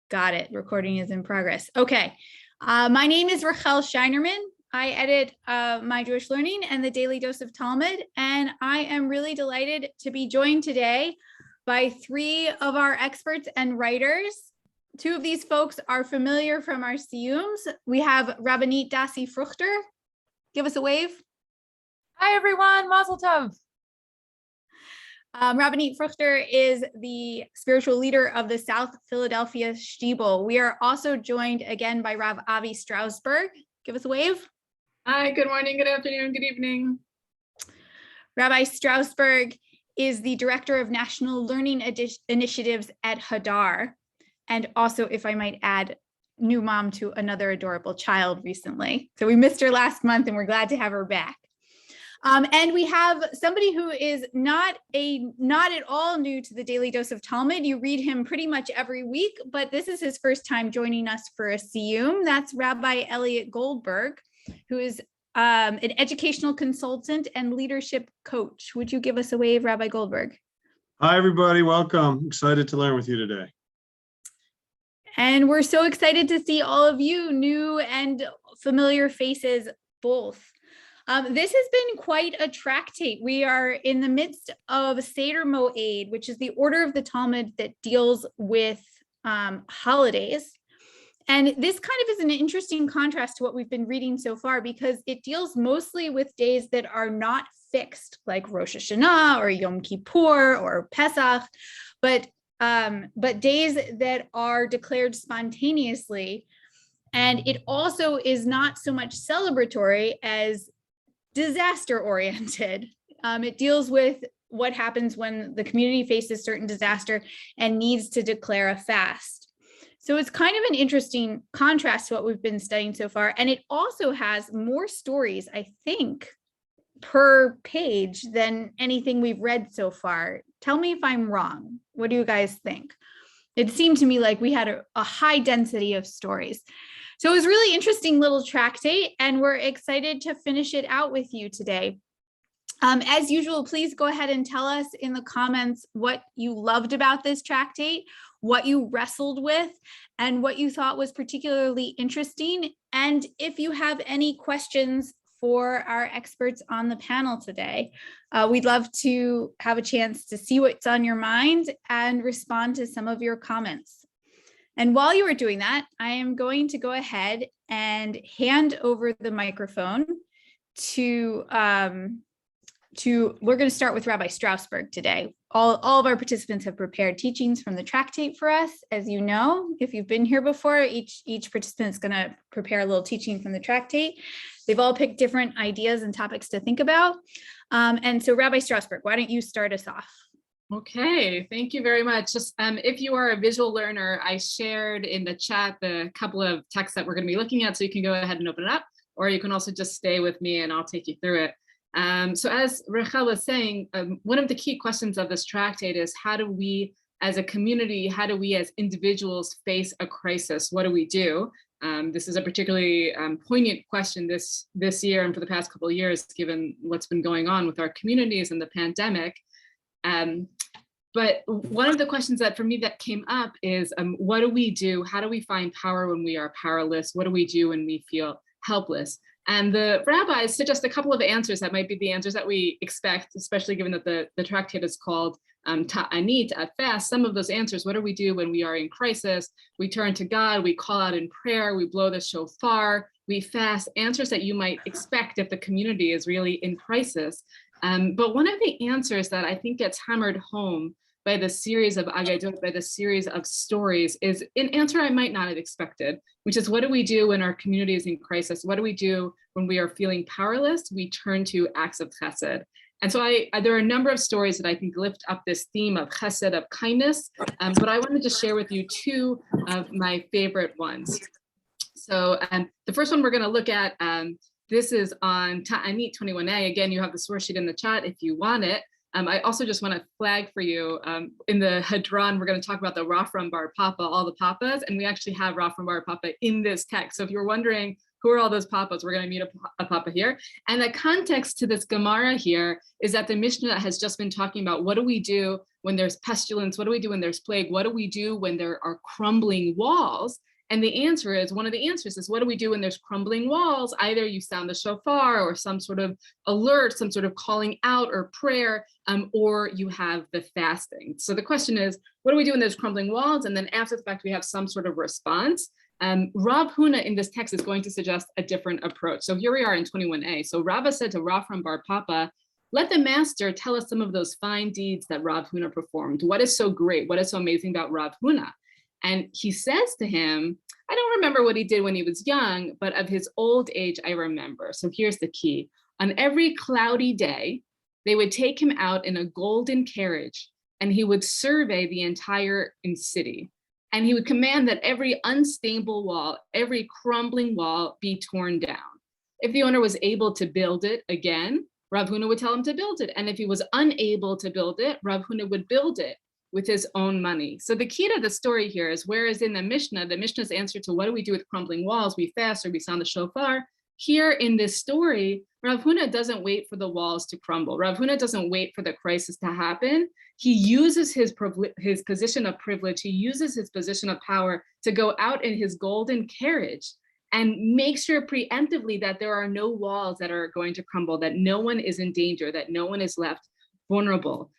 Got it. Recording is in progress. Okay. My name is Rachel Scheinerman. I edit My Jewish Learning and the Daily Dose of Talmud, and I am really delighted to be joined today by three of our experts and writers. Two of these folks are familiar from our Siyyums. We have Rabbanit Dasi Fruchter. Give us a wave. Hi, everyone. Mazel tov. Rabbanit Fruchter is the spiritual leader of the South Philadelphia Shtibel. We are also joined again by Rabbi Avi Strausberg. Give us a wave. Hi, good morning, good afternoon, good evening. Rabbi Strausberg is the director of National Learning Initiatives at Hadar, and also, if I might add, new mom to another adorable child recently. So we missed her last month and we're glad to have her back. And we have somebody who is not at all new to the Daily Dose of Talmud. You read him pretty much every week, but this is his first time joining us for a Siyyum. That's Rabbi Elliot Goldberg, who is an educational consultant and leadership coach. Would you give us a wave, Rabbi Goldberg? Hi, everybody. Welcome. Excited to learn with you today. And we're so excited to see all of you, new and familiar faces both. This has been quite a tractate. We are in the midst of Seder Moed, which is the order of the Talmud that deals with holidays. And this kind of is an interesting contrast to what we've been reading so far, because it deals mostly with days that are not fixed, like Rosh Hashanah or Yom Kippur or Pesach, but days that are declared spontaneously. And it also is not so much celebratory as disaster oriented. It deals with what happens when the community faces certain disaster and needs to declare a fast. So it's kind of an interesting contrast to what we've been studying so far. And it also has more stories, I think, per page than anything we've read so far. Tell me if I'm wrong. What do you guys think? It seemed to me like we had a high density of stories. So it was a really interesting little tractate, and we're excited to finish it out with you today. As usual, please go ahead and tell us in the comments what you loved about this tractate, what you wrestled with, and what you thought was particularly interesting. And if you have any questions for our experts on the panel today, we'd love to have a chance to see what's on your mind and respond to some of your comments. And while you are doing that, I am going to go ahead and hand over the microphone to we're going to start with Rabbi Strausberg today. All of our participants have prepared teachings from the tractate for us. As you know, if you've been here before, each participant is going to prepare a little teaching from the tractate. They've all picked different ideas and topics to think about. And so Rabbi Strausberg, why don't you start us off? Okay, thank you very much. Just if you are a visual learner, I shared in the chat the couple of texts that we're going to be looking at, so you can go ahead and open it up, or you can also just stay with me and I'll take you through it. So as Rachel was saying, one of the key questions of this tractate is, how do we as a community, how do we as individuals face a crisis? What do we do? This is a particularly poignant question this year and for the past couple of years, given what's been going on with our communities and the pandemic. But one of the questions that for me that came up is, what do we do? How do we find power when we are powerless? What do we do when we feel helpless? And the rabbis suggest a couple of answers that might be the answers that we expect, especially given that the tractate is called Taanit, a fast. Some of those answers, what do we do when we are in crisis? We turn to God, we call out in prayer, we blow the shofar, we fast, answers that you might expect if the community is really in crisis. But one of the answers that I think gets hammered home by the series of Agadot, by the series of stories, is an answer I might not have expected, which is, what do we do when our community is in crisis? What do we do when we are feeling powerless? We turn to acts of chesed. And so there are a number of stories that I think lift up this theme of chesed, of kindness, but I wanted to share with you two of my favorite ones. So the first one we're going to look at, this is on Taanit 21a. Again, you have the source sheet in the chat if you want it. I also just want to flag for you, in the Hadron, we're going to talk about the Rafram Bar Papa, all the papas, and we actually have Rafram Bar Papa in this text. So if you're wondering Who are all those papas? We're going to meet a papa here. And the context to this Gemara here is that the Mishnah has just been talking about what do we do when there's pestilence? What do we do when there's plague? What do we do when there are crumbling walls? And the answer is, one of the answers is, what do we do when there's crumbling walls? Either you sound the shofar or some sort of alert, some sort of calling out or prayer, or you have the fasting. So the question is, what do we do when there's crumbling walls? And then after the fact, we have some sort of response. Rav Huna in this text is going to suggest a different approach. So here we are in 21a. So Rabbah said to Raphram bar Papa, let the master tell us some of those fine deeds that Rav Huna performed. What is so great? What is so amazing about Rav Huna? And he says to him, I don't remember what he did when he was young, but of his old age, I remember. So here's the key. On every cloudy day, they would take him out in a golden carriage, and he would survey the entire city. And he would command that every unstable wall, every crumbling wall be torn down. If the owner was able to build it again, Rav Huna would tell him to build it. And if he was unable to build it, Rav Huna would build it with his own money. So the key to the story here is, whereas in the Mishnah's answer to what do we do with crumbling walls, we fast or we sound the shofar, here in this story, Rav Huna doesn't wait for the walls to crumble. Rav Huna doesn't wait for the crisis to happen. He uses his position of privilege, he uses his position of power to go out in his golden carriage and make sure preemptively that there are no walls that are going to crumble, that no one is in danger, that no one is left vulnerable.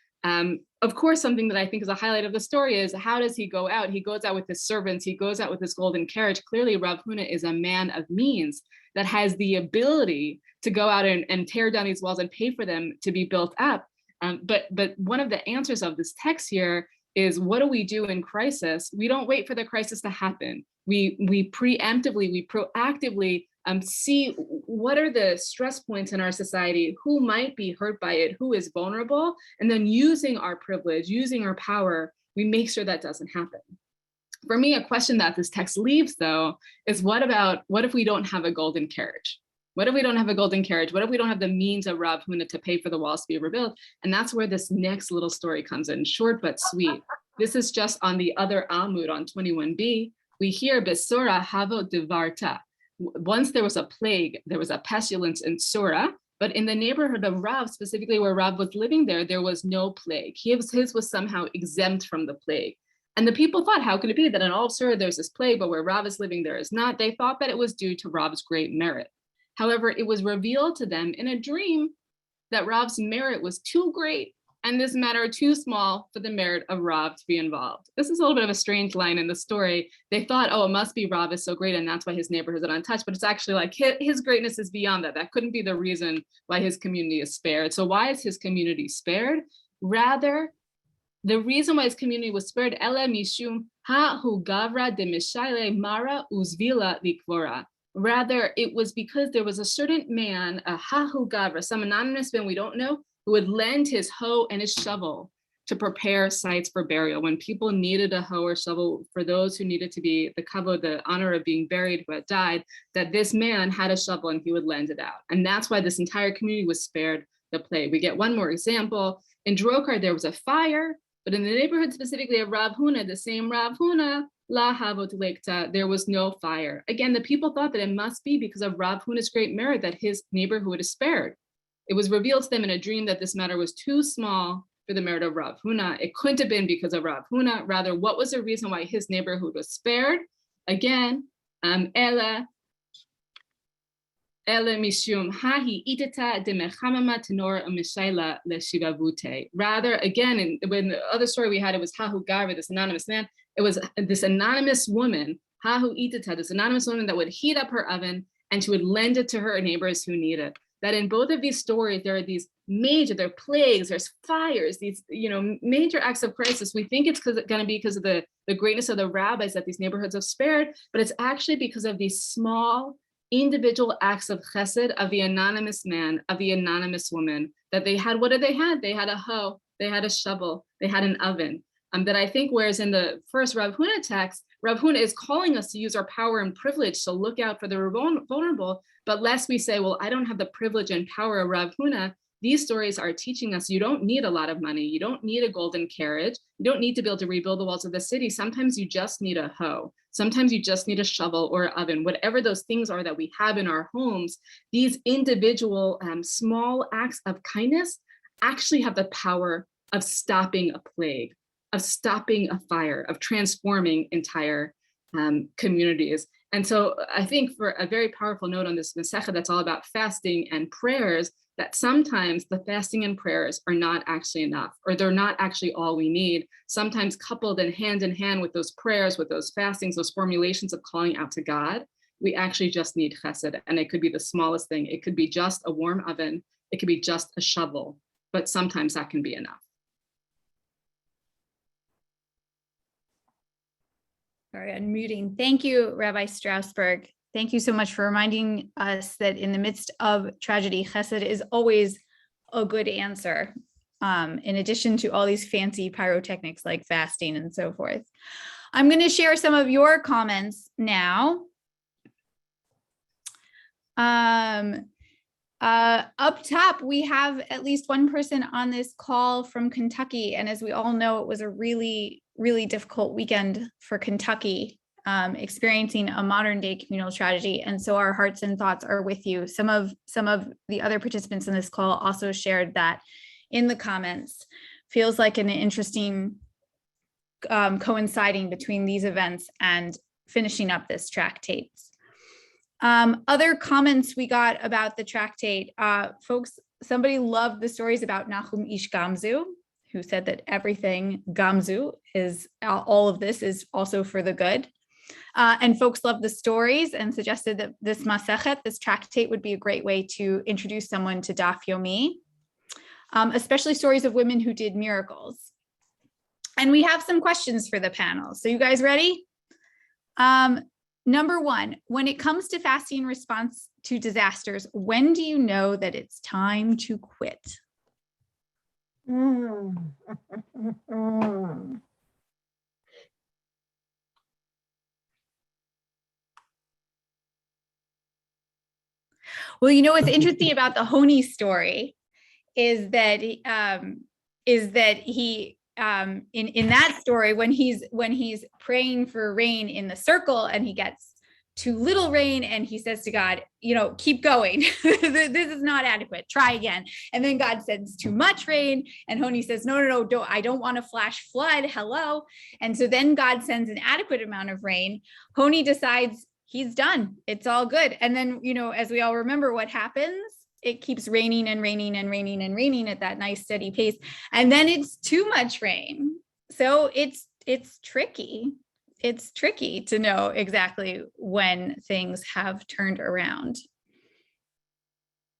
Of course, something that I think is a highlight of the story is, how does he go out? He goes out with his servants, he goes out with his golden carriage. Clearly, Rav Huna is a man of means that has the ability to go out and tear down these walls and pay for them to be built up. But one of the answers of this text here is, what do we do in crisis? We don't wait for the crisis to happen. We preemptively, we proactively see what are the stress points in our society, who might be hurt by it, who is vulnerable, and then using our privilege, using our power, we make sure that doesn't happen. For me, a question that this text leaves, though, is what if we don't have a golden carriage? What if we don't have a golden carriage? What if we don't have the means of Rav Huna to pay for the walls to be rebuilt? And that's where this next little story comes in, short but sweet. This is just on the other Amud on 21b. We hear Besora Havo Devarta. Once there was a plague, there was a pestilence in Sora, but in the neighborhood of Rav, specifically where Rav was living there was no plague. His was somehow exempt from the plague. And the people thought, how could it be that in all of Sora there's this plague, but where Rav is living there is not? They thought that it was due to Rav's great merit. However, it was revealed to them in a dream that Rav's merit was too great and this matter too small for the merit of Rav to be involved. This is a little bit of a strange line in the story. They thought, oh, it must be Rav is so great and that's why his neighborhood is untouched, but it's actually like his greatness is beyond that. That couldn't be the reason why his community is spared. So why is his community spared? Rather, the reason why his community was spared, Ele mishum ha'hu gavra de mishayle mara uzvila likvora. Rather, it was because there was a certain man, a ha'hu gavra, some anonymous man we don't know, who would lend his hoe and his shovel to prepare sites for burial. When people needed a hoe or shovel for those who needed to be the kavod, the honor of being buried, who had died, that this man had a shovel and he would lend it out. And that's why this entire community was spared the plague. We get one more example. In Drokar, there was a fire, but in the neighborhood specifically of Rav Huna, the same Rav Huna, La Havot Lekta, there was no fire. Again, the people thought that it must be because of Rav Huna's great merit that his neighborhood is spared. It was revealed to them in a dream that this matter was too small for the merit of Rav Huna. It couldn't have been because of Rav Huna. Rather, what was the reason why his neighborhood was spared? Again, Ele mishum hahi itata de mechamama tenor umishayla leshivavute. Rather, again, when the other story we had, it was Hahu Garva, this anonymous man. It was this anonymous woman, Hahu itata, this anonymous woman that would heat up her oven and she would lend it to her neighbors who need it. That in both of these stories, there are these there are plagues, there's fires, these major acts of crisis. We think it's going to be because of the greatness of the rabbis that these neighborhoods have spared, but it's actually because of these small individual acts of chesed of the anonymous man, of the anonymous woman, that they had. What did they have? They had a hoe, they had a shovel, they had an oven. That I think, whereas in the first Rav Huna text, Rav Huna is calling us to use our power and privilege to look out for the vulnerable, but lest we say, well, I don't have the privilege and power of Rav Huna, these stories are teaching us you don't need a lot of money. You don't need a golden carriage. You don't need to be able to rebuild the walls of the city. Sometimes you just need a hoe. Sometimes you just need a shovel or an oven, whatever those things are that we have in our homes. These individual small acts of kindness actually have the power of stopping a plague, of stopping a fire, of transforming entire communities. And so I think for a very powerful note on this Masechah that's all about fasting and prayers, that sometimes the fasting and prayers are not actually enough, or they're not actually all we need. Sometimes coupled and hand in hand with those prayers, with those fastings, those formulations of calling out to God, we actually just need chesed. And it could be the smallest thing. It could be just a warm oven. It could be just a shovel, but sometimes that can be enough. Sorry, unmuting. Thank you, Rabbi Strausberg. Thank you so much for reminding us that in the midst of tragedy, chesed is always a good answer, in addition to all these fancy pyrotechnics like fasting and so forth. I'm going to share some of your comments now. Up top, we have at least one person on this call from Kentucky. And as we all know, it was a really, really difficult weekend for Kentucky, experiencing a modern day communal tragedy. And so our hearts and thoughts are with you. Some of the other participants in this call also shared that in the comments. Feels like an interesting coinciding between these events and finishing up this tractate. Other comments we got about the tractate, folks, somebody loved the stories about Nahum Ish Gamzu, who said that everything Gamzu is, all of this is also for the good. And folks loved the stories and suggested that this Masechet, this tractate, would be a great way to introduce someone to Daf Yomi, especially stories of women who did miracles. And we have some questions for the panel. So you guys ready? Number one, when it comes to fasting in response to disasters, when do you know that it's time to quit? Well, you know what's interesting about the Honi story is that he in that story, when he's praying for rain in the circle and he gets too little rain and he says to God, keep going. This is not adequate. Try again. And then God sends too much rain and Honi says, no, I don't want a flash flood. Hello. And so then God sends an adequate amount of rain. Honi decides he's done. It's all good. And then, as we all remember what happens, it keeps raining and raining and raining and raining at that nice steady pace. And then it's too much rain. So it's tricky. It's tricky to know exactly when things have turned around.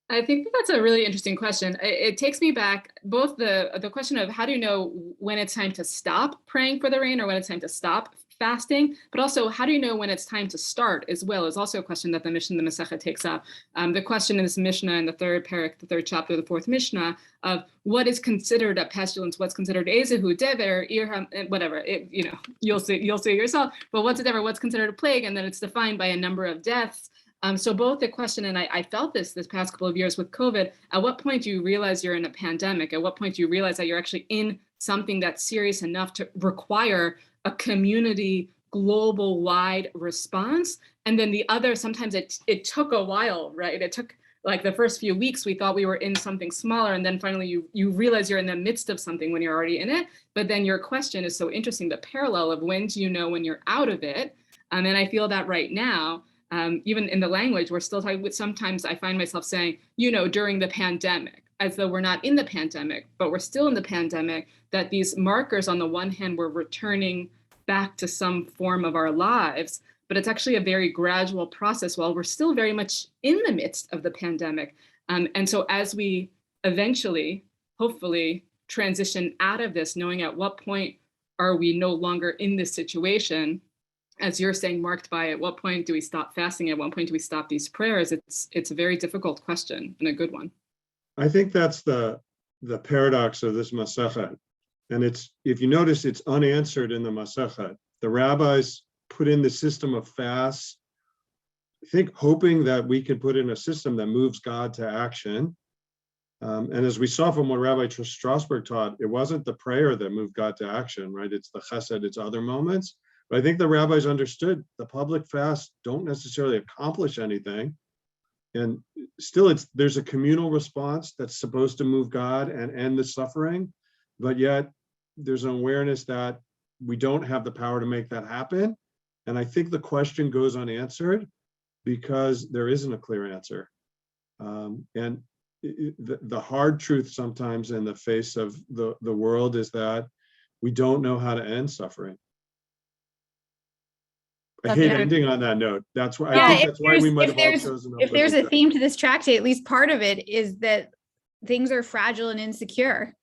I think that's a really interesting question. It takes me back, both the question of how do you know when it's time to stop praying for the rain or when it's time to stop fasting, but also how do you know when it's time to start as well is also a question that the Mishnah, the Masechah takes up. The question in this Mishnah in the third parak, the third chapter, the fourth Mishnah of what is considered a pestilence, what's considered ezehu, dever, irham, whatever, you'll see yourself, but what's considered a plague, and then it's defined by a number of deaths. So both the question, and I felt this past couple of years with COVID, at what point do you realize you're in a pandemic? At what point do you realize that you're actually in something that's serious enough to require a community global wide response? And then the other, sometimes it took a while, right? It took like the first few weeks, we thought we were in something smaller. And then finally you realize you're in the midst of something when you're already in it. But then your question is so interesting, the parallel of when do you know when you're out of it? And I feel that right now, even in the language, we're still talking with, sometimes I find myself saying, during the pandemic, as though we're not in the pandemic, but we're still in the pandemic, that these markers on the one hand, we're returning back to some form of our lives, but it's actually a very gradual process while we're still very much in the midst of the pandemic. And so as we eventually, hopefully, transition out of this, knowing at what point are we no longer in this situation, as you're saying, marked by at what point do we stop fasting? At what point do we stop these prayers? It's a very difficult question and a good one. I think that's the paradox of this Masechet. And if you notice, it's unanswered in the Masechet. The rabbis put in the system of fasts, I think hoping that we can put in a system that moves God to action. And as we saw from what Rabbi Strausberg taught, it wasn't the prayer that moved God to action, right? It's the chesed, it's other moments. But I think the rabbis understood the public fasts don't necessarily accomplish anything. And still, there's a communal response that's supposed to move God and end the suffering. But yet there's an awareness that we don't have the power to make that happen. And I think the question goes unanswered because there isn't a clear answer. And the hard truth sometimes in the face of the world is that we don't know how to end suffering. I hate ending on that note. That's why I think that's why we might have all chosen. If there's a theme to this tractate, at least part of it is that things are fragile and insecure.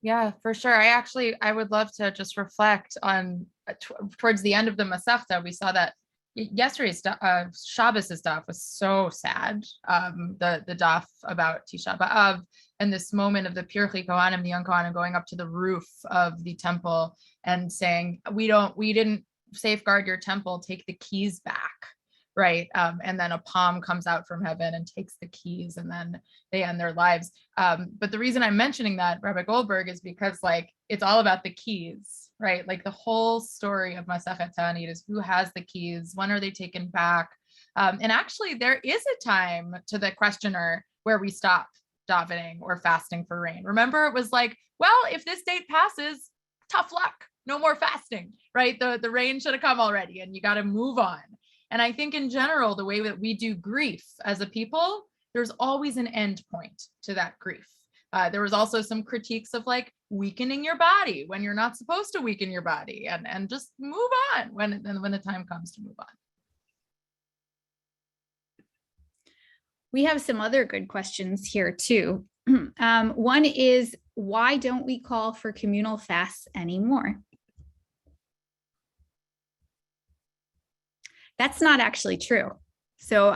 Yeah, for sure. I would love to just reflect on towards the end of the Masechta. We saw that yesterday's Shabbos' daf was so sad. The daf about Tisha B'Av and this moment of the Pirchei Kohanim, the young Kohanim, going up to the roof of the temple and saying, "We didn't safeguard your temple. Take the keys back." Right. And then a palm comes out from heaven and takes the keys, and then they end their lives. But the reason I'm mentioning that, Rabbi Goldberg, is because it's all about the keys, right? Like the whole story of Tractate Taanit is who has the keys, when are they taken back? And actually there is a time to the questioner where we stop davening or fasting for rain. Remember, it was like, well, if this date passes, tough luck, no more fasting, right? The rain should have come already and you got to move on. And I think in general, the way that we do grief as a people, there's always an end point to that grief. There was also some critiques of weakening your body when you're not supposed to weaken your body, and just move on when the time comes to move on. We have some other good questions here too. One is, why don't we call for communal fasts anymore? That's not actually true. So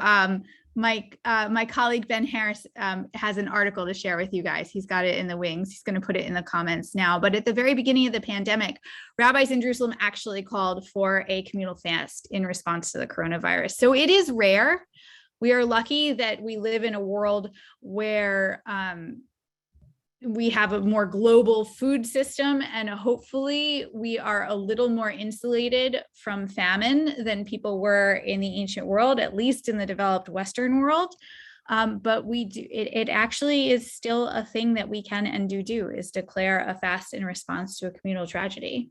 my colleague Ben Harris has an article to share with you guys. He's got it in the wings. He's going to put it in the comments now. But at the very beginning of the pandemic, rabbis in Jerusalem actually called for a communal fast in response to the coronavirus. So it is rare. We are lucky that we live in a world where we have a more global food system, and hopefully we are a little more insulated from famine than people were in the ancient world, at least in the developed Western world. But it actually is still a thing that we can and do is declare a fast in response to a communal tragedy.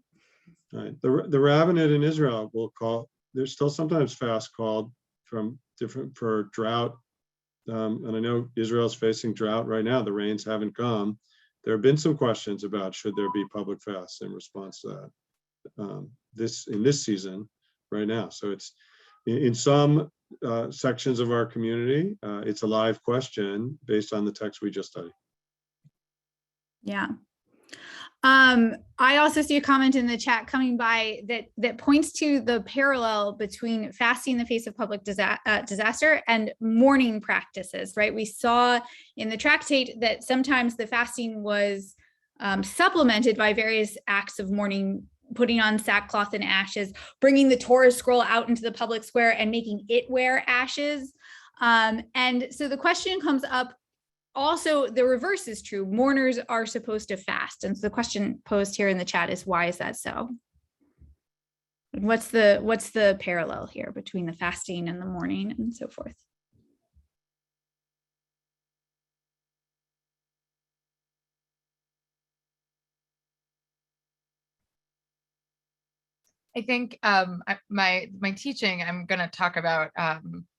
Right. The Rabbanit in Israel will call, there's still sometimes fast called for drought. And I know Israel's facing drought right now. The rains haven't come. There have been some questions about should there be public fasts in response to that in this season right now. So it's in some sections of our community, it's a live question based on the text we just studied. Yeah. I also see a comment in the chat coming by that points to the parallel between fasting in the face of public disaster and mourning practices, right? We saw in the tractate that sometimes the fasting was supplemented by various acts of mourning, putting on sackcloth and ashes, bringing the Torah scroll out into the public square and making it wear ashes. And so the question comes up, also, the reverse is true. Mourners are supposed to fast. And so the question posed here in the chat is, why is that so? What's the parallel here between the fasting and the mourning and so forth? I think my teaching, I'm going to talk about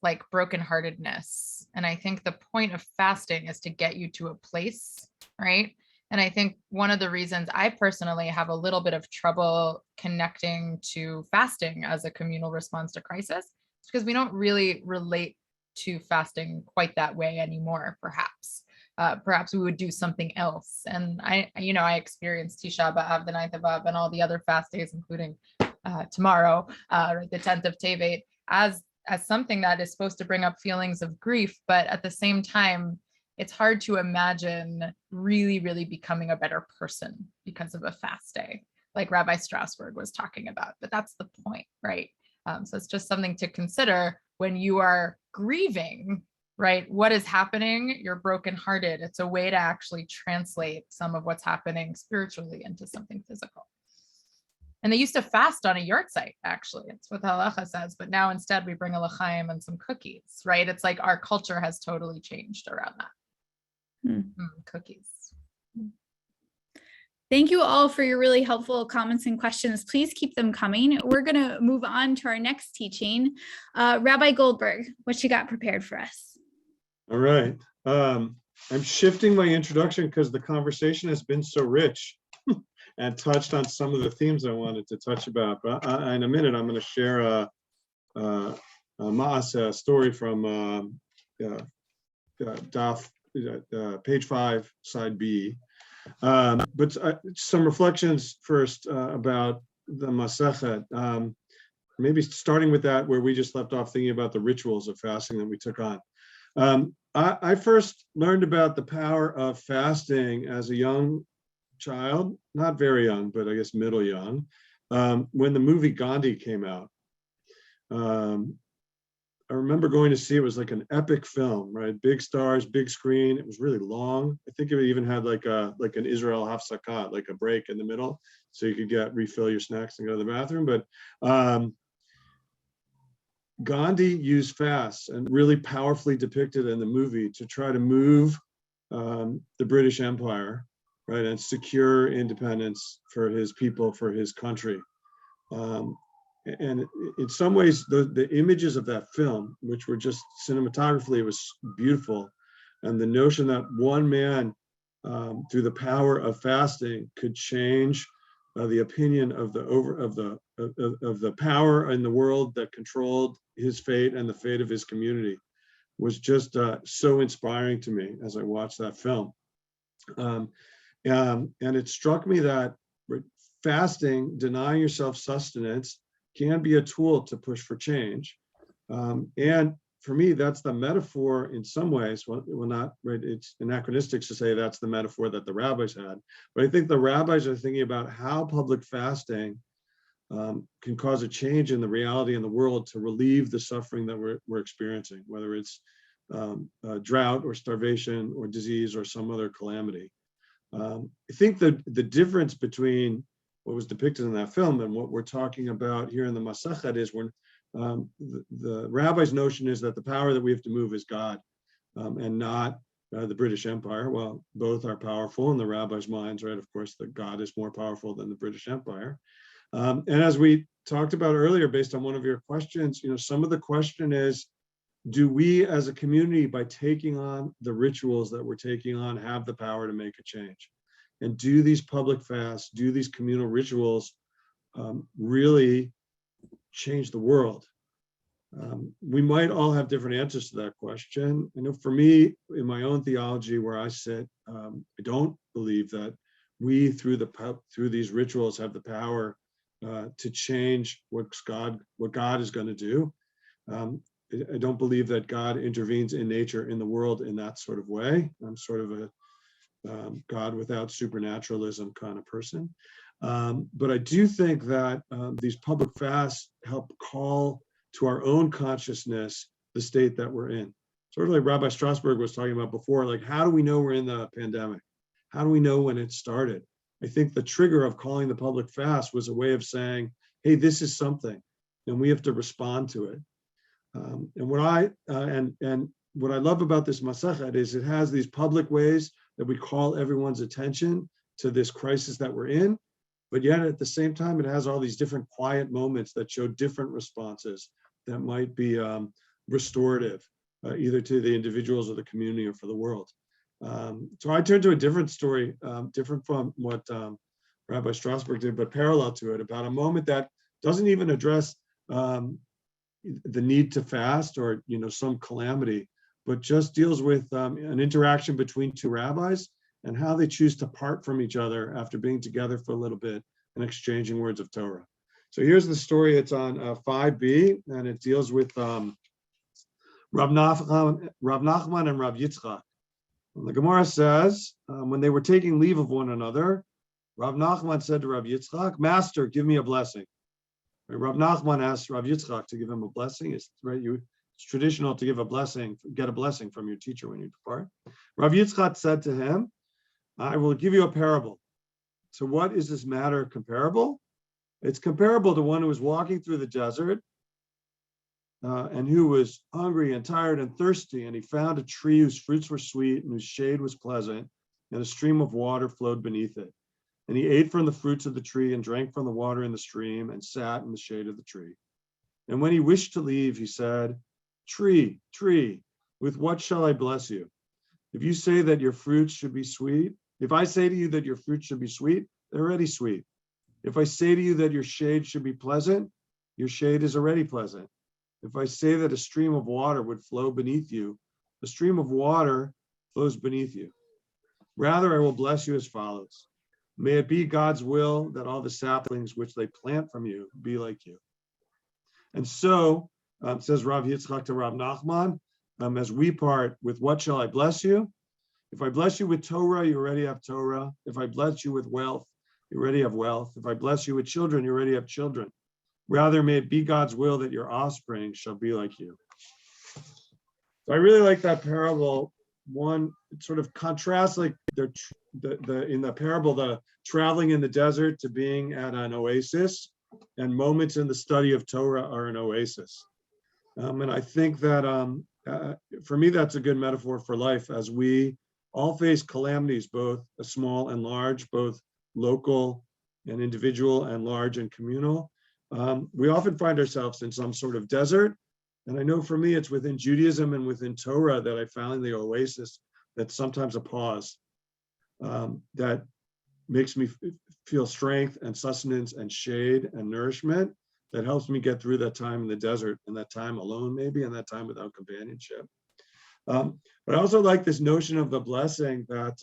brokenheartedness. And I think the point of fasting is to get you to a place, right? And I think one of the reasons I personally have a little bit of trouble connecting to fasting as a communal response to crisis is because we don't really relate to fasting quite that way anymore, perhaps. Perhaps we would do something else. And I experienced Tisha B'Av, the 9th of Av, and all the other fast days, including tomorrow, the 10th of Tevet, as something that is supposed to bring up feelings of grief. But at the same time, it's hard to imagine really, really becoming a better person because of a fast day, like Rabbi Strausberg was talking about. But that's the point, right? So it's just something to consider when you are grieving. right? What is happening? You're brokenhearted. It's a way to actually translate some of what's happening spiritually into something physical. And they used to fast on a yurt site, actually. It's what the halacha says. But now instead we bring a l'chaim and some cookies, right? It's like our culture has totally changed around that. Cookies. Thank you all for your really helpful comments and questions. Please keep them coming. We're going to move on to our next teaching. Rabbi Goldberg, what you got prepared for us? All right. I'm shifting my introduction because the conversation has been so rich and touched on some of the themes I wanted to touch about. But in a minute, I'm going to share a story from page 5, side B. But some reflections first about the Masechet. Maybe starting with that, where we just left off thinking about the rituals of fasting that we took on. I first learned about the power of fasting as a young child, not very young, but I guess middle young, when the movie Gandhi came out. I remember going to see it. Was like an epic film, right? Big stars, big screen. It was really long. I think it even had like an Israel hafsakat, like a break in the middle, so you could refill your snacks and go to the bathroom. But Gandhi used fasts and really powerfully depicted in the movie to try to move the British Empire, right, and secure independence for his people, for his country. And in some ways, the images of that film, which were just cinematographically, it was beautiful, and the notion that one man, through the power of fasting, could change the opinion of the power in the world that controlled his fate and the fate of his community, was just so inspiring to me as I watched that film. And it struck me that fasting, denying yourself sustenance, can be a tool to push for change. And for me, that's the metaphor in some ways. Well, not right, it's anachronistic to say that's the metaphor that the rabbis had, but I think the rabbis are thinking about how public fasting can cause a change in the reality in the world to relieve the suffering that we're experiencing, whether it's drought or starvation or disease or some other calamity. I think the difference between what was depicted in that film and what we're talking about here in the Masechet is when the rabbi's notion is that the power that we have to move is God, and not the British Empire. Well, both are powerful in the rabbi's minds, right? Of course, that God is more powerful than the British Empire. And as we talked about earlier, based on one of your questions, some of the question is, do we as a community, by taking on the rituals that we're taking on, have the power to make a change? And do these public fasts, do these communal rituals really change the world? We might all have different answers to that question. For me, in my own theology, where I sit, I don't believe that we, through these rituals, have the power to change what God is going to do. I don't believe that God intervenes in nature, in the world, in that sort of way. I'm sort of a God without supernaturalism kind of person. But I do think that these public fasts help call to our own consciousness the state that we're in. Sort of like Rabbi Strausberg was talking about before, like, how do we know we're in the pandemic? How do we know when it started? I think the trigger of calling the public fast was a way of saying, hey, this is something, and we have to respond to it. And what I love about this Masechet is it has these public ways that we call everyone's attention to this crisis that we're in, but yet at the same time, it has all these different quiet moments that show different responses that might be restorative, either to the individuals or the community or for the world. So I turned to a different story, different from what Rabbi Strausberg did, but parallel to it, about a moment that doesn't even address the need to fast or some calamity, but just deals with an interaction between two rabbis and how they choose to part from each other after being together for a little bit and exchanging words of Torah. So here's the story. It's on 5b, and it deals with Rav Nachman and Rav Yitzchak. And the Gemara says, when they were taking leave of one another, Rav Nachman said to Rav Yitzchak, "Master, give me a blessing." Rav Nachman asked Rav Yitzchak to give him a blessing. It's right. It's traditional to give a blessing, get a blessing from your teacher when you depart. Rav Yitzchak said to him, I will give you a parable. So what is this matter comparable? It's comparable to one who was walking through the desert and who was hungry and tired and thirsty, and he found a tree whose fruits were sweet and whose shade was pleasant, and a stream of water flowed beneath it. And he ate from the fruits of the tree and drank from the water in the stream and sat in the shade of the tree. And when he wished to leave, he said, Tree, tree, with what shall I bless you? If you say that your fruits should be sweet, if I say to you that your fruits should be sweet, they're already sweet. If I say to you that your shade should be pleasant, your shade is already pleasant. If I say that a stream of water would flow beneath you, a stream of water flows beneath you. Rather, I will bless you as follows. May it be God's will that all the saplings which they plant from you be like you. And so, says Rav Yitzchak to Rav Nachman, as we part, with what shall I bless you? If I bless you with Torah, you already have Torah. If I bless you with wealth, you already have wealth. If I bless you with children, you already have children. Rather, may it be God's will that your offspring shall be like you. So I really like that parable. One, it sort of contrasts like in the parable, the traveling in the desert to being at an oasis, and moments in the study of Torah are an oasis. And I think that for me, that's a good metaphor for life as we all face calamities, both small and large, both local and individual and large and communal. We often find ourselves in some sort of desert. And I know for me, it's within Judaism and within Torah that I found the oasis that's sometimes a pause that makes me feel strength and sustenance and shade and nourishment that helps me get through that time in the desert and that time alone maybe and that time without companionship. But I also like this notion of the blessing that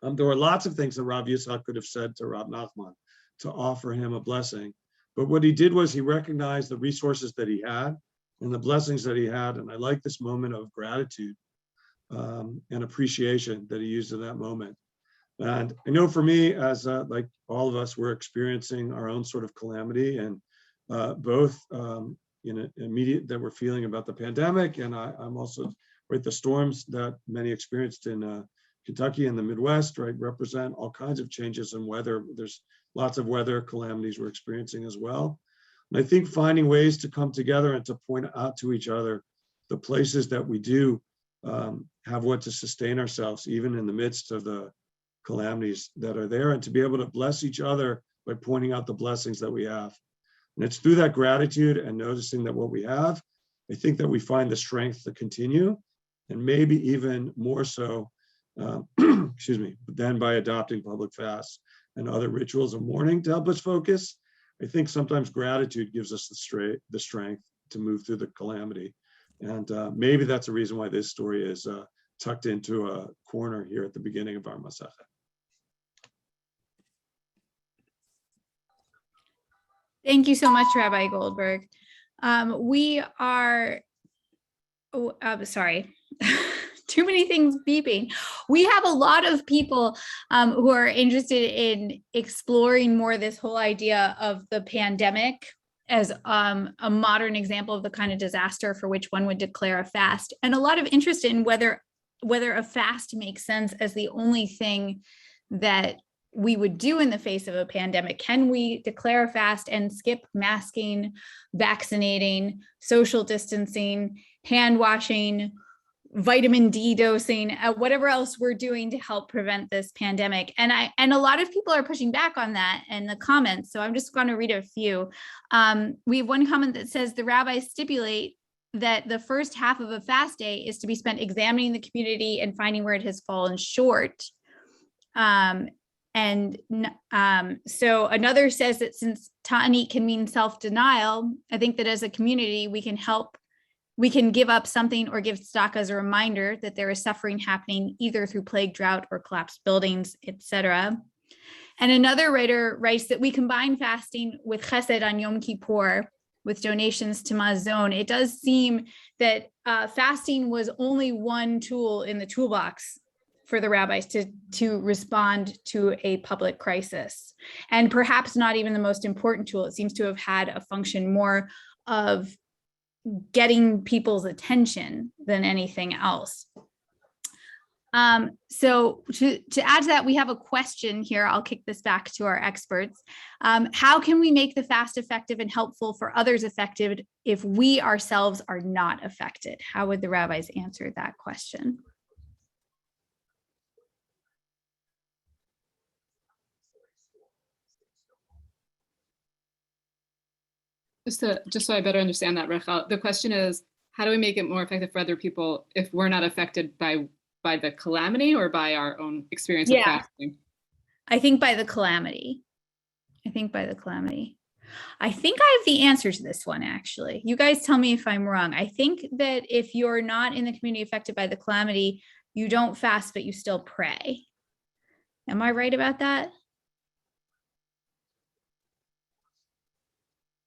there were lots of things that Rav Yitzchak could have said to Rav Nachman to offer him a blessing. But what he did was he recognized the resources that he had and the blessings that he had. And I like this moment of gratitude and appreciation that he used in that moment. And I know for me, as like all of us, we're experiencing our own sort of calamity, and both immediate that we're feeling about the pandemic, and I'm also right, the storms that many experienced in Kentucky and the Midwest, right, represent all kinds of changes in weather. There's lots of weather calamities we're experiencing as well. And I think finding ways to come together and to point out to each other the places that we do have what to sustain ourselves, even in the midst of the calamities that are there, and to be able to bless each other by pointing out the blessings that we have. And it's through that gratitude and noticing that what we have, I think that we find the strength to continue, and maybe even more so, excuse me, than by adopting public fasts and other rituals of mourning to help us focus. I think sometimes gratitude gives us the strength to move through the calamity. And maybe that's a reason why this story is tucked into a corner here at the beginning of our Masechet. Thank you so much, Rabbi Goldberg. We are, oh, I'm sorry, too many things beeping. We have a lot of people who are interested in exploring more this whole idea of the pandemic as a modern example of the kind of disaster for which one would declare a fast, and a lot of interest in whether a fast makes sense as the only thing that we would do in the face of a pandemic. Can we declare a fast and skip masking, vaccinating, social distancing, hand washing, vitamin D dosing, whatever else we're doing to help prevent this pandemic? And a lot of people are pushing back on that in the comments. So I'm just going to read a few. We have one comment that says the rabbis stipulate that the first half of a fast day is to be spent examining the community and finding where it has fallen short. So another says that since Taanit can mean self-denial, I think that as a community, we can give up something or give tzedakah as a reminder that there is suffering happening either through plague, drought, or collapsed buildings, etc. And another writer writes that we combine fasting with chesed on Yom Kippur with donations to Mazon. It does seem that fasting was only one tool in the toolbox for the rabbis to respond to a public crisis, and perhaps not even the most important tool. It seems to have had a function more of getting people's attention than anything else. So to add to that, we have a question here. I'll kick this back to our experts. How can we make the fast effective and helpful for others affected if we ourselves are not affected? How would the rabbis answer that question? Just so I better understand that, Rachel, the question is, how do we make it more effective for other people if we're not affected by the calamity or by our own experience of fasting? I think by the calamity. I think I have the answer to this one, actually. You guys tell me if I'm wrong. I think that if you're not in the community affected by the calamity, you don't fast, but you still pray. Am I right about that?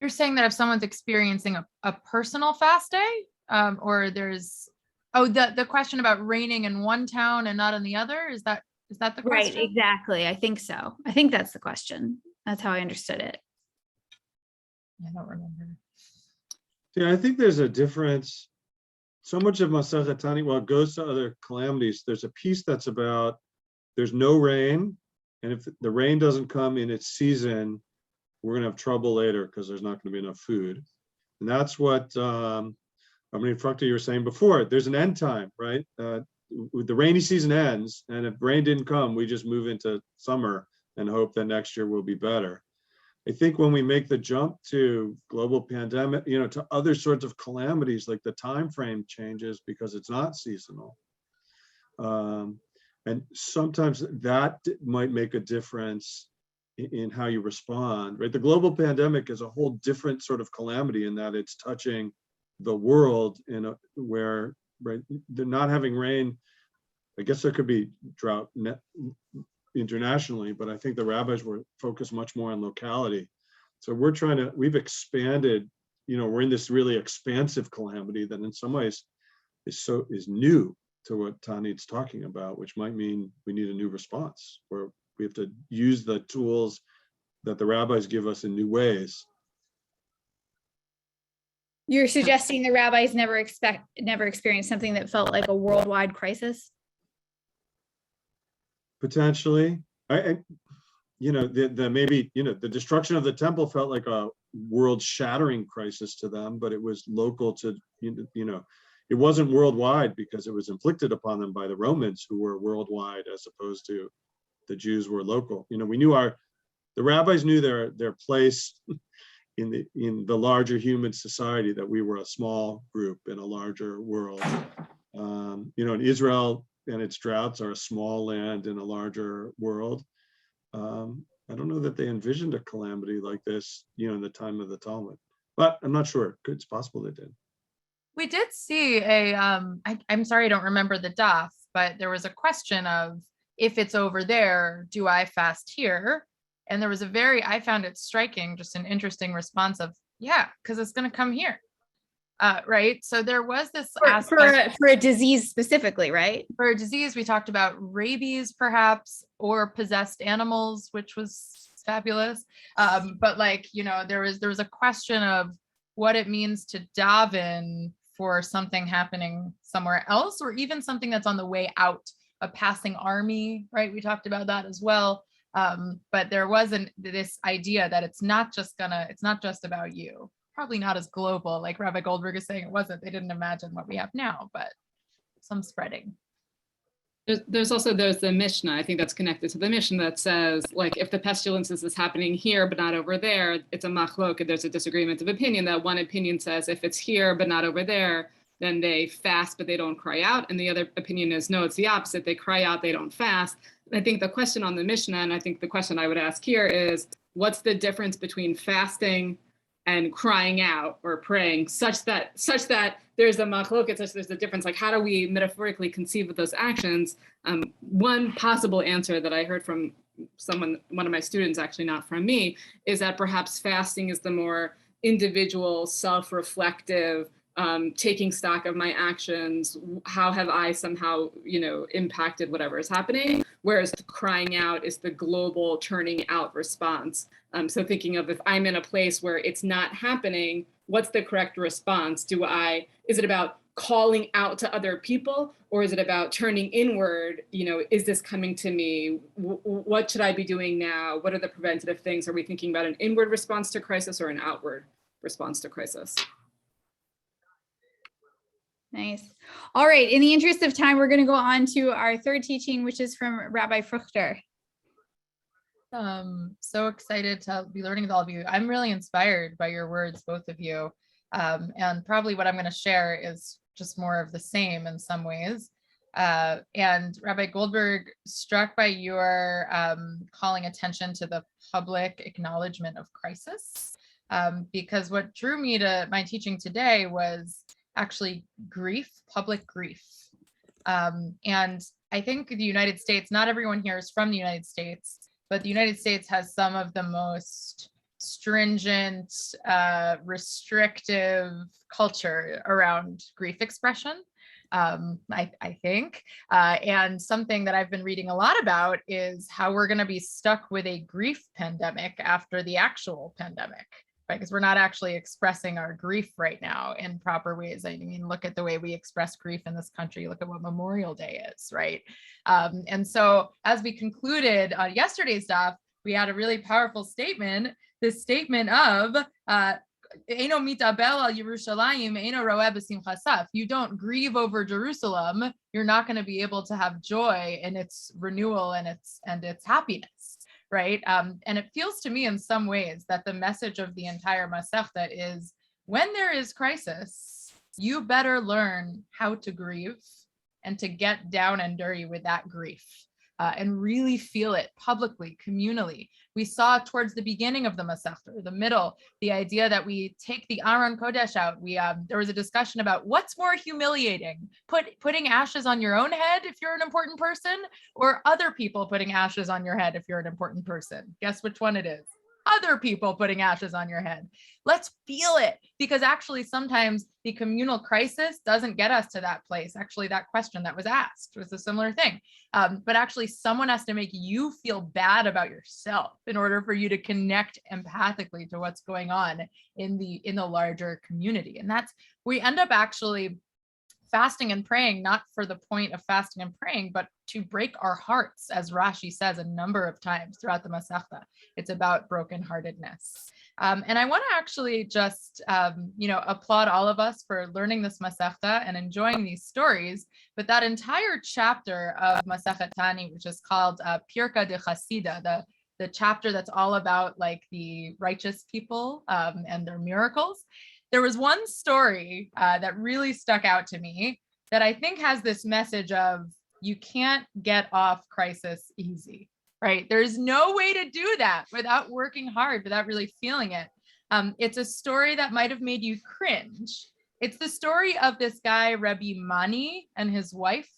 You're saying that if someone's experiencing a personal fast day, or there's, the question about raining in one town and not in the other, is that the question? Right, exactly. I think so. I think that's the question. That's how I understood it. I don't remember. Yeah, I think there's a difference. So much of Masechet Taanit, well, it goes to other calamities. There's a piece that's about there's no rain, and if the rain doesn't come in its season, we're going to have trouble later because there's not going to be enough food. And that's what Rabbanit Fruchter, you were saying before. There's an end time, right? The rainy season ends, and if rain didn't come, we just move into summer and hope that next year will be better. I think when we make the jump to global pandemic, to other sorts of calamities, like the time frame changes because it's not seasonal. And sometimes that might make a difference in how you respond, right? The global pandemic is a whole different sort of calamity in that it's touching the world where, right, they're not having rain. I guess there could be drought internationally, but I think the rabbis were focused much more on locality. So we've expanded, we're in this really expansive calamity that in some ways is new to what Taanit's talking about, which might mean we need a new response, where we have to use the tools that the rabbis give us in new ways. You're suggesting the rabbis never experienced something that felt like a worldwide crisis? Potentially. The destruction of the temple felt like a world-shattering crisis to them, but it was local to, it wasn't worldwide because it was inflicted upon them by the Romans, who were worldwide as opposed to the Jews were local. The rabbis knew their place in the larger human society, that we were a small group in a larger world. In Israel and its droughts are a small land in a larger world. I don't know that they envisioned a calamity like this, in the time of the Talmud, but I'm not sure. It's possible they did. We did see I'm sorry, I don't remember the daf, but there was a question of, if it's over there, do I fast here? And there was I found it striking, just an interesting response of, yeah, because it's going to come here. Right. So there was this for a disease specifically, right? For a disease, we talked about rabies, perhaps, or possessed animals, which was fabulous. But there was a question of what it means to daven for something happening somewhere else, or even something that's on the way out, a passing army, right? We talked about that as well. But there wasn't this idea that it's not just about you. Probably not as global, like Rabbi Goldberg is saying it wasn't. They didn't imagine what we have now, but some spreading. There's the Mishnah, I think that's connected to the Mishnah, that says, like, if the pestilences is happening here but not over there, it's a machlok, there's a disagreement of opinion. That one opinion says if it's here but not over there, then they fast but they don't cry out. And the other opinion is, no, it's the opposite. They cry out, they don't fast. And I think the question on the Mishnah, and I think the question I would ask here is, what's the difference between fasting and crying out or praying, such that there's a machloket, such there's a difference? Like, how do we metaphorically conceive of those actions? One possible answer that I heard from one of my students, actually not from me, is that perhaps fasting is the more individual, self-reflective, taking stock of my actions. How have I somehow, impacted whatever is happening? whereas the crying out is the global turning out response. So thinking of if I'm in a place where it's not happening, what's the correct response? Is it about calling out to other people, or is it about turning inward? Is this coming to me? What should I be doing now? What are the preventative things? Are we thinking about an inward response to crisis or an outward response to crisis? Nice. All right. In the interest of time, we're going to go on to our third teaching, which is from Rabbi Fruchter. So excited to be learning with all of you. I'm really inspired by your words, both of you. And probably what I'm going to share is just more of the same in some ways. And Rabbi Goldberg, struck by your calling attention to the public acknowledgement of crisis, because what drew me to my teaching today was actually grief, public grief. And I think the United States, not everyone here is from the United States, but the United States has some of the most stringent, restrictive culture around grief expression, I think. And something that I've been reading a lot about is how we're going to be stuck with a grief pandemic after the actual pandemic, right? Because we're not actually expressing our grief right now in proper ways. I mean, look at the way we express grief in this country. Look at what Memorial Day is, right? And so as we concluded on yesterday's stuff, we had a really powerful statement, this statement of, Eino mitabel al Yerushalayim, eino roeh b'simchasaf. You don't grieve over Jerusalem, you're not going to be able to have joy in its renewal and its happiness, right? And it feels to me in some ways that the message of the entire Masechta is, when there is crisis, you better learn how to grieve and to get down and dirty with that grief. And really feel it publicly, communally. We saw towards the beginning of the Masechta, the middle, the idea that we take the Aron Kodesh out. There was a discussion about what's more humiliating, putting ashes on your own head if you're an important person, or other people putting ashes on your head if you're an important person. Guess which one it is? Other people putting ashes on your head. Let's feel it, because actually sometimes the communal crisis doesn't get us to that place. Actually, that question that was asked was a similar thing. But actually someone has to make you feel bad about yourself in order for you to connect empathically to what's going on in the larger community. And we end up actually fasting and praying, not for the point of fasting and praying, but to break our hearts, as Rashi says a number of times throughout the Masechta. It's about brokenheartedness. And I want to actually just, applaud all of us for learning this Masechta and enjoying these stories. But that entire chapter of Masechet Taanit, which is called Pirka de Chasida, the chapter that's all about like the righteous people and their miracles. There was one story that really stuck out to me that I think has this message of, you can't get off crisis easy, right? There's no way to do that without working hard, without really feeling it. It's a story that might have made you cringe. It's the story of this guy, Rabbi Mani, and his wife,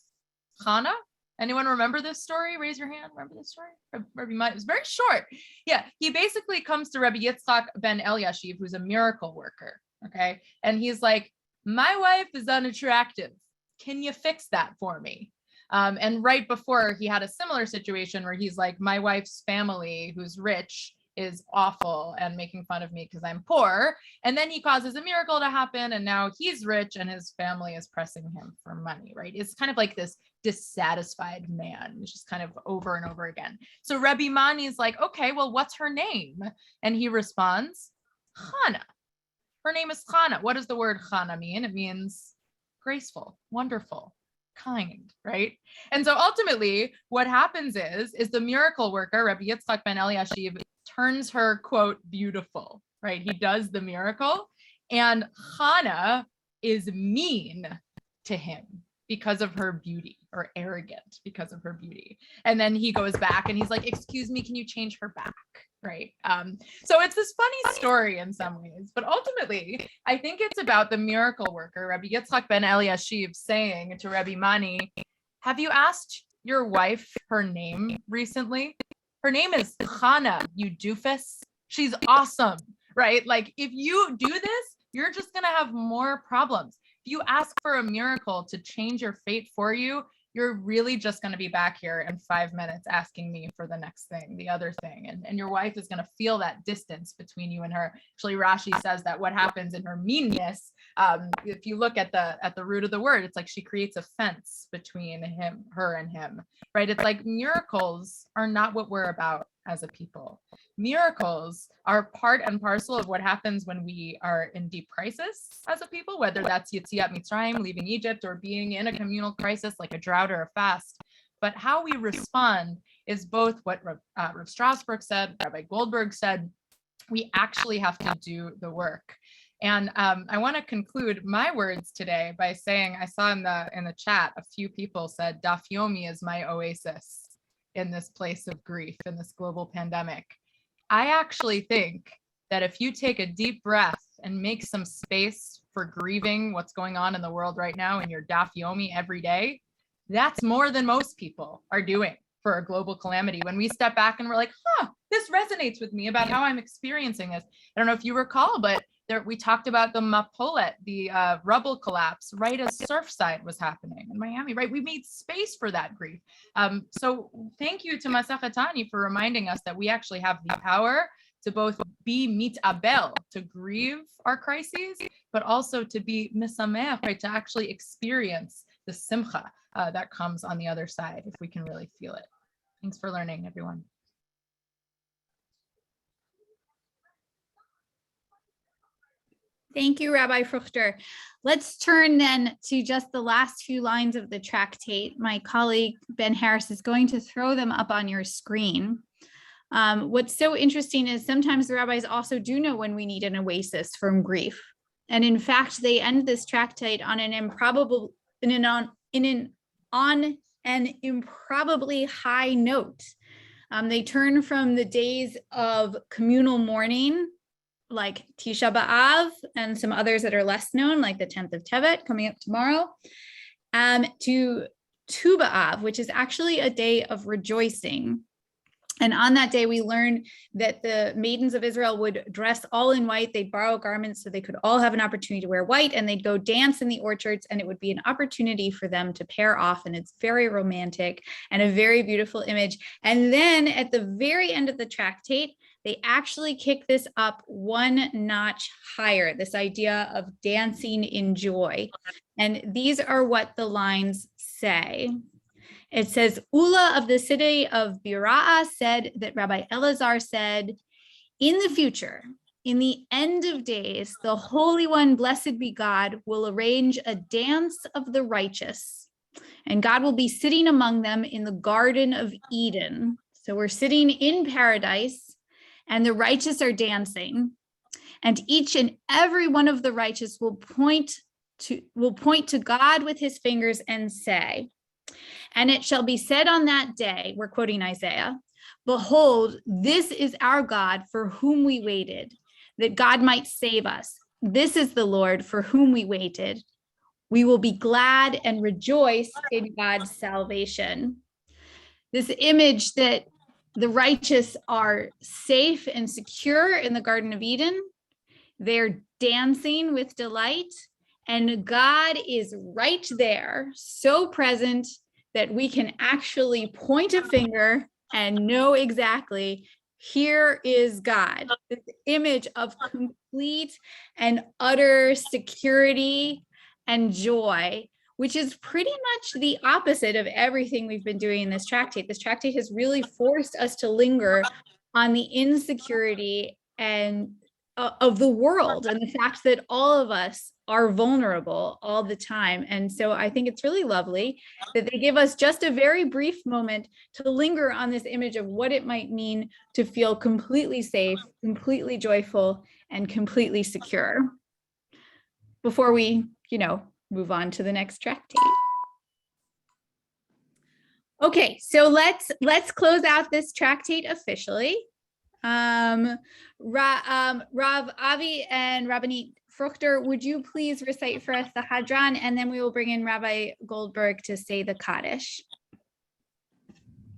Chana. Anyone remember this story? Raise your hand. Remember this story? Rabbi Mani, it was very short. Yeah, he basically comes to Rabbi Yitzchak ben Eliashiv, who's a miracle worker. Okay. And he's like, my wife is unattractive. Can you fix that for me? And right before, he had a similar situation where he's like, my wife's family, who's rich, is awful and making fun of me because I'm poor. And then he causes a miracle to happen. And now he's rich and his family is pressing him for money, right? It's kind of like this dissatisfied man, just kind of over and over again. So Rabbi Mani is like, okay, well, what's her name? And he responds, Chana. Her name is Chana. What does the word Chana mean? It means graceful, wonderful, kind, right? And so ultimately what happens is the miracle worker, Rabbi Yitzchak ben Eliashiv, turns her, quote, beautiful, right? He does the miracle, and Chana is mean to him because of her beauty, or arrogant because of her beauty. And then he goes back and he's like, excuse me, can you change her back? Right. So it's this funny story in some ways, but ultimately, I think it's about the miracle worker, Rabbi Yitzchak ben Eliashiv, saying to Rabbi Mani, have you asked your wife her name recently? Her name is Chana, you doofus. She's awesome, right? Like, if you do this, you're just going to have more problems. If you ask for a miracle to change your fate for you, you're really just going to be back here in 5 minutes asking me for the next thing, the other thing. And your wife is going to feel that distance between you and her. Actually, Rashi says that what happens in her meanness, if you look at the root of the word, it's like she creates a fence between her and him, right? It's like miracles are not what we're about as a people. Miracles are part and parcel of what happens when we are in deep crisis as a people, whether that's Yetziat Mitzrayim, leaving Egypt, or being in a communal crisis like a drought or a fast. But how we respond is both what Rabbi Strausberg said, Rabbi Goldberg said. We actually have to do the work. And I want to conclude my words today by saying, I saw in the chat, a few people said, Daf Yomi is my oasis in this place of grief, in this global pandemic. I actually think that if you take a deep breath and make some space for grieving what's going on in the world right now in your Daf Yomi every day, that's more than most people are doing for a global calamity. When we step back and we're like, this resonates with me about how I'm experiencing this. I don't know if you recall, but we talked about the Mapolet, the rubble collapse, right as Surfside was happening in Miami, right? We made space for that grief. So thank you to Masechet Taanit for reminding us that we actually have the power to both be mitabel, to grieve our crises, but also to be misamech, right? To actually experience the simcha that comes on the other side, if we can really feel it. Thanks for learning, everyone. Thank you, Rabbi Fruchter. Let's turn then to just the last few lines of the tractate. My colleague, Ben Harris, is going to throw them up on your screen. What's so interesting is sometimes the rabbis also do know when we need an oasis from grief. And in fact, they end this tractate on an improbably high note. They turn from the days of communal mourning, like Tisha B'Av and some others that are less known, like the 10th of Tevet coming up tomorrow, to Tu B'Av, which is actually a day of rejoicing. And on that day, we learn that the maidens of Israel would dress all in white. They'd borrow garments so they could all have an opportunity to wear white, and they'd go dance in the orchards, and it would be an opportunity for them to pair off. And it's very romantic and a very beautiful image. And then at the very end of the tractate, they actually kick this up one notch higher, this idea of dancing in joy. And these are what the lines say. It says, Ula of the city of Bira'ah said that Rabbi Elazar said, in the future, in the end of days, the Holy One, blessed be God, will arrange a dance of the righteous, and God will be sitting among them in the Garden of Eden. So we're sitting in paradise, and the righteous are dancing, and each and every one of the righteous will point to God with his fingers and say, and it shall be said on that day, we're quoting Isaiah, behold, this is our God for whom we waited, that God might save us. This is the Lord for whom we waited. We will be glad and rejoice in God's salvation. This image that the righteous are safe and secure in the Garden of Eden. They're dancing with delight, and God is right there, so present that we can actually point a finger and know exactly, here is God. This image of complete and utter security and joy, which is pretty much the opposite of everything we've been doing in this tractate. This tractate has really forced us to linger on the insecurity and of the world, and the fact that all of us are vulnerable all the time. And so I think it's really lovely that they give us just a very brief moment to linger on this image of what it might mean to feel completely safe, completely joyful, and completely secure before we, move on to the next tractate. Okay, so let's close out this tractate officially. Rav Avi and Rabbanit Fruchter, would you please recite for us the Hadran, and then we will bring in Rabbi Goldberg to say the Kaddish.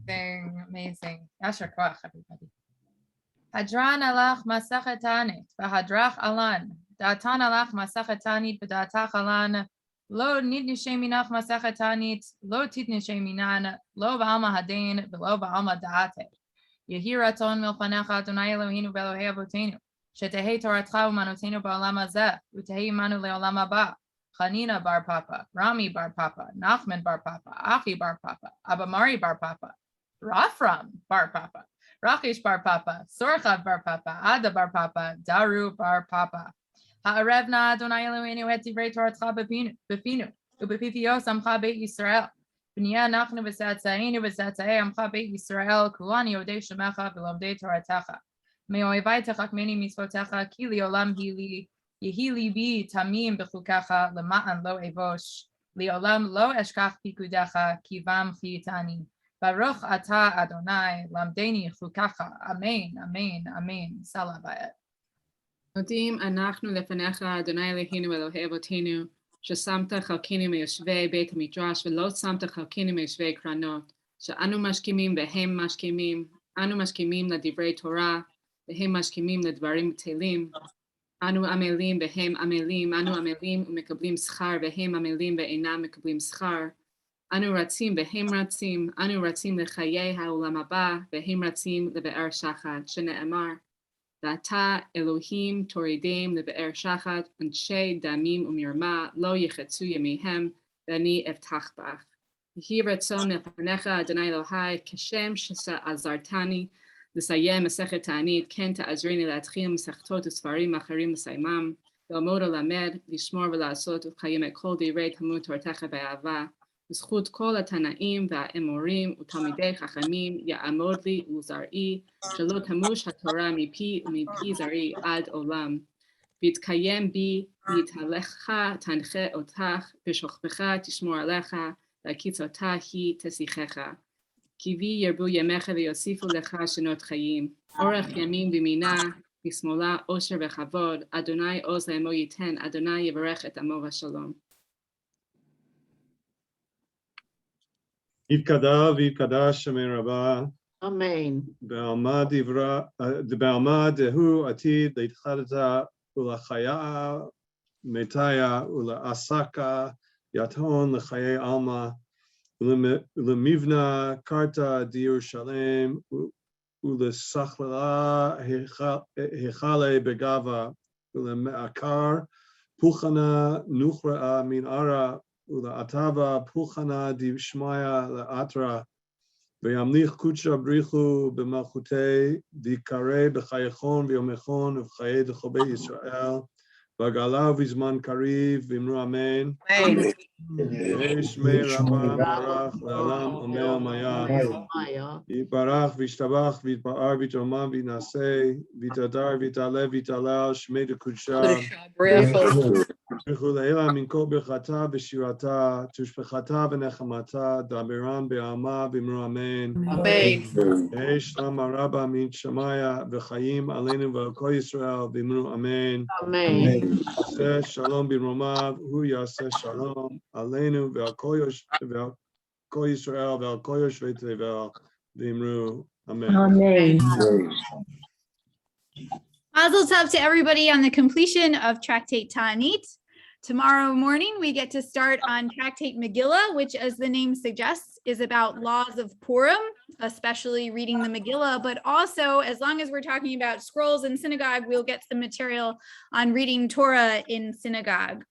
Amazing. Yasher koach, everybody. Hadran alach Masechet Taanit, v'hadrach alan. Da'atan alach Masechet Taanit, v'da'atach alan. Lo nitnishe minach masachet Taanit, lo titnishe minan, lo ba'alma hadin, velo ba'alma da'ate. Yehi ratzon milfanecha Adonai Eloheinu v'Elohei avotenu, shetehe toratcha u'manotenu ba'olam hazeh, u'tehe imanu le'olam haba. Chanina bar Papa, Rami bar Papa, Nachman bar Papa, Achi bar Papa, Abamari bar Papa, Rafram bar Papa, Rachish bar Papa, Sorcha bar Papa, Ada bar Papa, Daru bar Papa. Ha'arevna Adonai Eloheinu et divrei toratcha befinu, u'bepipio samcha beit Yisrael. B'niyah nachnu v'tzatzainu v'tzatzai amcha beit Yisrael, kulani yodei shemecha v'lomdei toratecha. Me'oivai techakmeni mitzvotecha, ki li'olam hili, yehi libi tamim b'chukecha, lema'an lo evosh, li'olam lo eshkach pikudecha, kivam chiyitani. Baruch ata Adonai, lamdeni chukecha. Amen, amen, amen. Salah bayet. Modim anachnu lefanecha Adonai Eloheinu Elohei avotenu shesamta chalkenu meyosvei beit hamidrash v'lo samta chalkenu meyosvei kranot she'anu mashkimim v'hem mashkimim anu mashkimim ladivrei Torah v'hem mashkimim ledvarim b'telim anu amelim v'hem amelim anu amelim u'mekablim schar v'hem amelim ve'enam mekablim schar anu ratzim v'hem ratzim anu ratzim lechayei ha'olam haba v'hem ratzim lebe'er shachat shene'emar V'ata Elohim toridem lebe'er shachat anshe damim u'mirma lo yechetzu yemihem v'ani eftach bach. Yehi ratzon lefanecha Adonai Elohai kashem shazartani l'sayem masechet Taanit ken ta'azrini להתחיל מסכתות וספרים אחרים לסיימם ללמוד וללמד לשמור ולעשות ולקיים את כל דברי תלמוד תורתך באהבה בזכות כל התנאים והאמורים ותלמידי חכמים יעמוד לי ולזרעי שלא תמוש התורה מפי ומפי זרעי עד עולם ויתקיים בי ויתהלך תנחה אותך בשוכבך תשמור עליך והקיצותה היא תשיחך כי בי ירבו ימיך ויוסיפו לך שנות חיים אורך ימים ומינה משמאלה עושר וכבוד אדוני עוז לעמו ייתן אדוני יברך את עמו בשלום. יתקדש ויתקדש שמי רבה. אמן. בעלמא דהוא עתיד להתחדתה ולחיה מתיה ולעסקה יתהון לחיי עלמא ולמבנה קרתא דיור שלם ולסכללה היכלי בגאווה ולמעקר פולחנה נוכרעה מנערה ולעטבה פולחנה דשמיא לעטרה וימליך קודשא בריחו במלכותי ויקרא בחייכון ויומכון ובחיי דכל בית ישראל בגאלה ובזמן קריב ואמרו אמן. שמי רבה ברך לעולם אומר מיה יתברך וישתבח ויתפאר ויתרומם וינשא ויתהדר ויתעלה ויתהלל שמי דקודשא ברכו לעילא מן כל ברכתה ושירתה תשבחתה ונחמתה דברן בעלמא ואמרו אמן. יהי שלום הרבה מן שמיא וחיים עלינו ועל כל ישראל ואמרו אמן. יעשה שלום במרומיו הוא יעשה שלום עלינו ועל כל ישראל ועל כל יושבי תבל ואמרו אמן. Mazel tov to everybody on the completion of Tractate Taanit. Tomorrow morning, we get to start on Tractate Megillah, which, as the name suggests, is about laws of Purim, especially reading the Megillah, but also, as long as we're talking about scrolls in synagogue, we'll get some material on reading Torah in synagogue.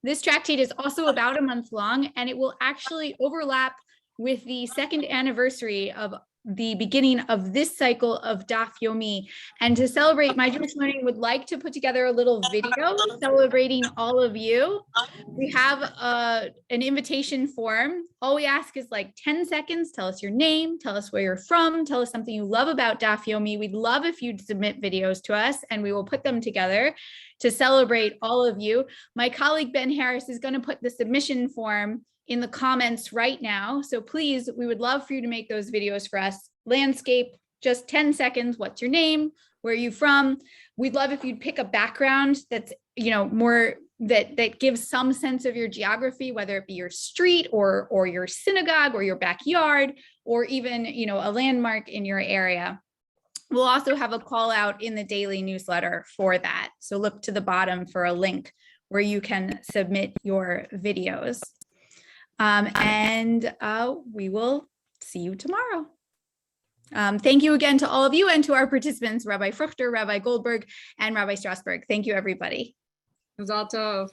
This tractate is also about a month long, and it will actually overlap with the second anniversary of the beginning of this cycle of Daf Yomi. And to celebrate, My Jewish Learning would like to put together a little video celebrating all of you. We have an invitation form. All we ask is like 10 seconds. Tell us your name, tell us where you're from, tell us something you love about Daf Yomi. We'd love if you'd submit videos to us and we will put them together to celebrate all of you. My colleague Ben Harris is going to put the submission form in the comments right now. So please, we would love for you to make those videos for us. Landscape, just 10 seconds. What's your name? Where are you from? We'd love if you'd pick a background that's, more that gives some sense of your geography, whether it be your street or your synagogue or your backyard, or even, a landmark in your area. We'll also have a call out in the daily newsletter for that. So look to the bottom for a link where you can submit your videos. And we will see you tomorrow. Thank you again to all of you and to our participants, Rabbi Fruchter, Rabbi Goldberg, and Rabbi Strausberg. Thank you, everybody. Mazal tov.